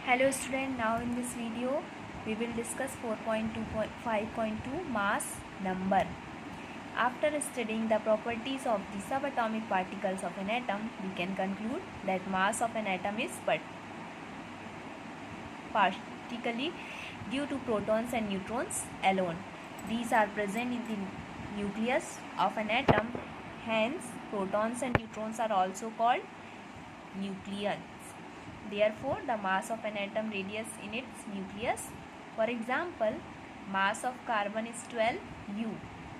Hello student, now in this video we will discuss 4.2.5.2 mass number. After studying the properties of the subatomic particles of an atom, we can conclude that mass of an atom is partially due to protons and neutrons alone. These are present in the nucleus of an atom, hence protons and neutrons are also called nucleons. Therefore, the mass of an atom radius in its nucleus. For example, mass of carbon is 12 U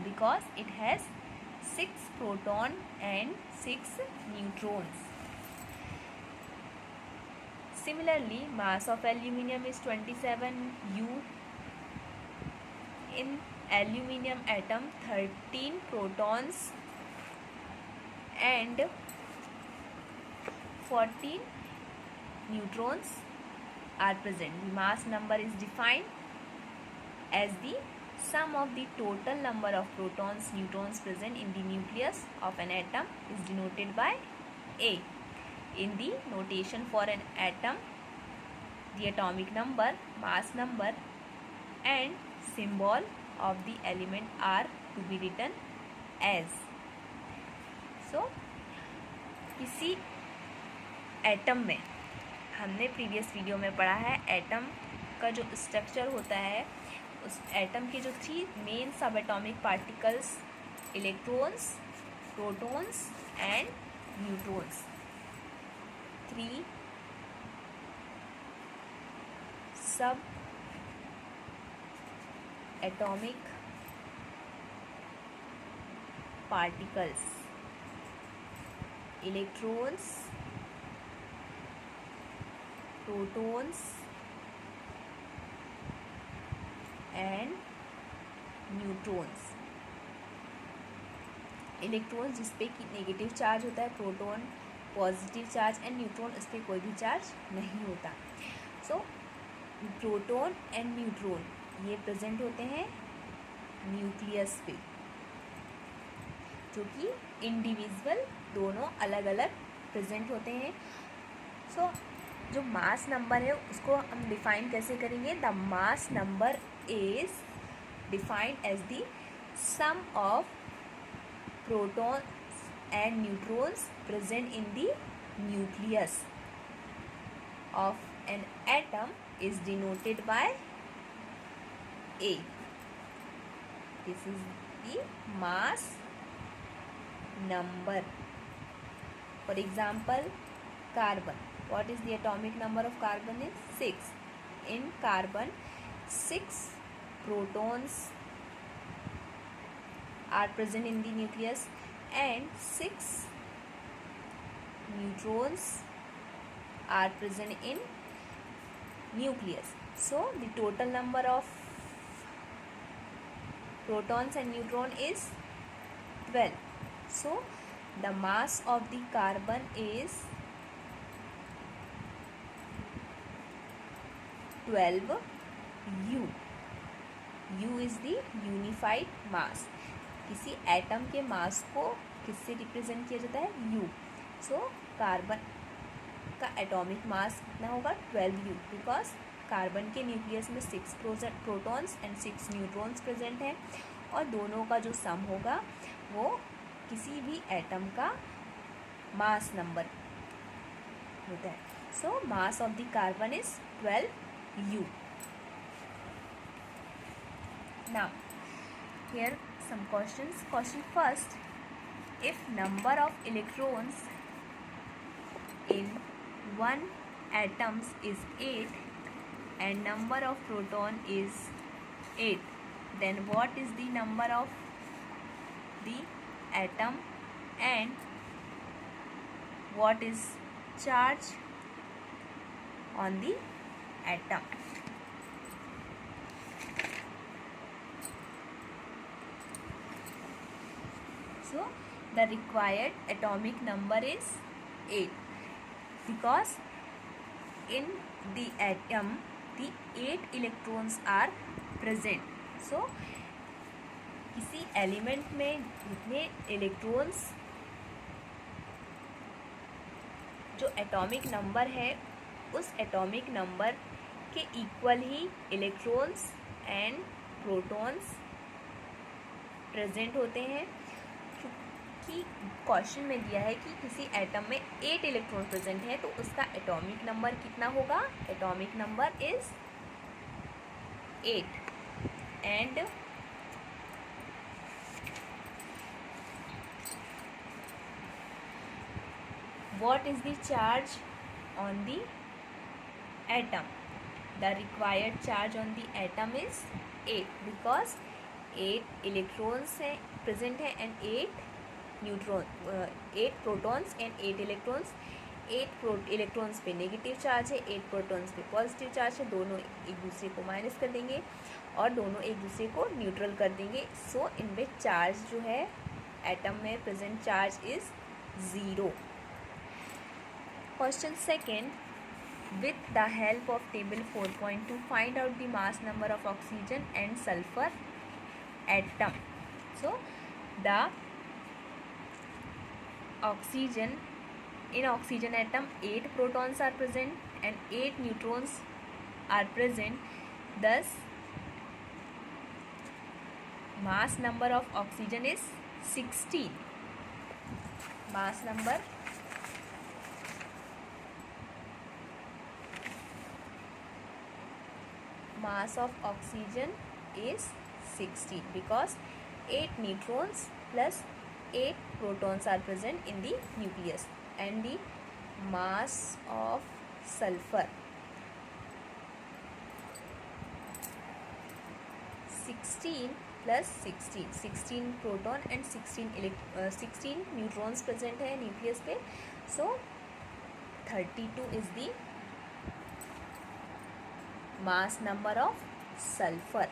because it has 6 proton and 6 neutrons. Similarly, mass of aluminium is 27 U. In aluminium atom, 13 protons and 14 neutrons are present. The mass number is defined as the sum of the total number of protons, neutrons present in the nucleus of an atom is denoted by A. In the notation for an atom, the atomic number, mass number and symbol of the element are to be written as. So, किसी atom में हमने previous video में पढ़ा है atom का जो structure होता है, उस एटम के जो 3 मेन सब atomic particles electrons, protons and neutrons, 3 सब atomic particles electrons, protons and neutrons. Electrons जिस पे कि नेगेटिव चार्ज होता है, proton positive charge and neutron इस पर कोई भी चार्ज नहीं होता. सो प्रोटॉन एंड न्यूट्रॉन ये प्रेजेंट होते हैं न्यूक्लियस पे, जो कि इंडिविजुअल दोनों अलग अलग प्रेजेंट होते हैं. सो जो मास नंबर है उसको हम डिफाइन कैसे करेंगे? The mass number is defined as the sum of protons and neutrons present in the nucleus of an atom is denoted by A. This is the mass number. For example, carbon. What is the atomic number of carbon? Is 6. In carbon, 6 protons are present in the nucleus and 6 neutrons are present in nucleus. So the total number of protons and neutron is 12. So the mass of the carbon is 12 U. U is the unified mass. किसी atom के मास को किससे represent किया जाता है? U. So carbon का atomic mass कितना होगा? 12U, बिकॉज कार्बन के न्यूक्लियस में 6 प्रोटॉन्स एंड 6 न्यूट्रॉन्स प्रेजेंट हैं और दोनों का जो सम होगा वो किसी भी एटम का मास नंबर होता है. So mass of the carbon is 12U. Now, here some questions. Question first: if number of electrons in one atoms is 8 and number of proton is 8, then what is the number of the atom and what is charge on the atom? So the required atomic number is 8 because in the atom the 8 electrons are present. So किसी element में जितने electrons जो atomic number है उस atomic number के equal he electrons and protons present होते हैं। क्योंकि क्वेश्चन में दिया है कि किसी एटम में 8 इलेक्ट्रॉन प्रेजेंट है तो उसका एटॉमिक नंबर कितना होगा? Atomic number is 8 and what is the charge on the atom? The required charge on the atom is 8 because 8 electrons है present है and 8 protons and 8 electrons। 8 electrons पे negative charge है, 8 protons पे positive charge है। दोनों एक दूसरे को माइनस कर देंगे और दोनों एक दूसरे को न्यूट्रल कर देंगे। सो इनमें चार्ज जो है एटम में present charge is 0। Question second, with the help of table 4.2 find out the mass number of oxygen and sulfur atom. So the oxygen, in oxygen atom 8 protons are present and 8 neutrons are present, thus mass number of oxygen is 16. Mass of oxygen is 16 because 8 neutrons plus 8 protons are present in the nucleus, and the mass of sulfur 16 plus 16 proton and 16 neutrons present है nucleus पे, so 32 is the mass number of sulfur।